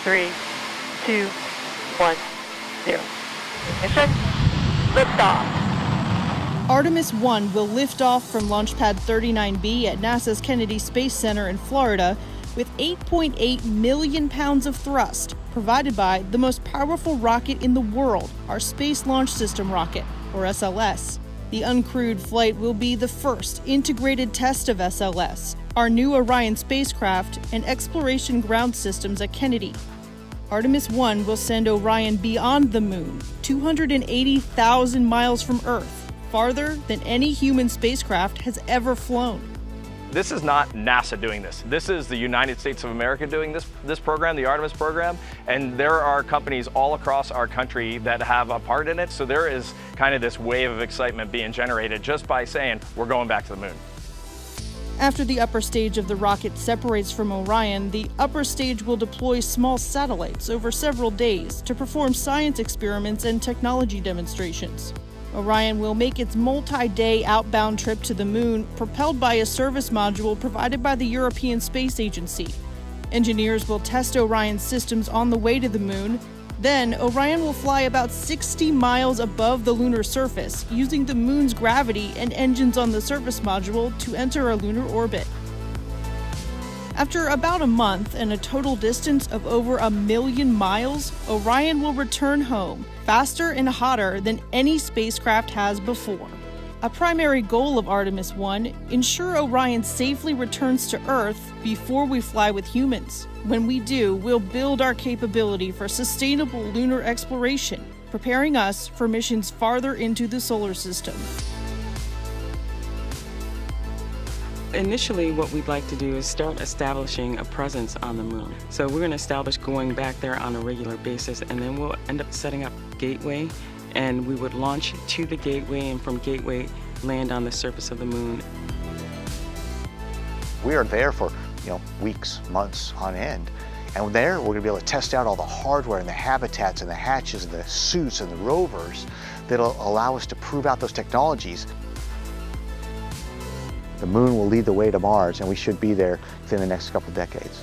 3, 2, 1, 0. Ignition. Liftoff. Artemis 1 will lift off from Launch Pad 39B at NASA's Kennedy Space Center in Florida with 8.8 million pounds of thrust, provided by the most powerful rocket in the world, our Space Launch System rocket, or SLS. The uncrewed flight will be the first integrated test of SLS, our new Orion spacecraft, and exploration ground systems at Kennedy. Artemis 1 will send Orion beyond the moon, 280,000 miles from Earth, farther than any human spacecraft has ever flown. This is not NASA doing this. This is the United States of America doing this program, the Artemis program, and there are companies all across our country that have a part in it, so there is kind of this wave of excitement being generated just by saying, we're going back to the moon. After the upper stage of the rocket separates from Orion, the upper stage will deploy small satellites over several days to perform science experiments and technology demonstrations. Orion will make its multi-day outbound trip to the moon, propelled by a service module provided by the European Space Agency. Engineers will test Orion's systems on the way to the moon. Then, Orion will fly about 60 miles above the lunar surface, using the moon's gravity and engines on the service module to enter a lunar orbit. After about a month and a total distance of over 1 million miles, Orion will return home, faster and hotter than any spacecraft has before. A primary goal of Artemis 1, ensure Orion safely returns to Earth before we fly with humans. When we do, we'll build our capability for sustainable lunar exploration, preparing us for missions farther into the solar system. Initially, what we'd like to do is start establishing a presence on the moon. So we're going to establish going back there on a regular basis, and then we'll end up setting up Gateway, and we would launch to the Gateway, and from Gateway land on the surface of the moon. We are there for weeks, months on end. And there, we're going to be able to test out all the hardware and the habitats and the hatches and the suits and the rovers that'll allow us to prove out those technologies. The moon will lead the way to Mars, and we should be there within the next couple of decades.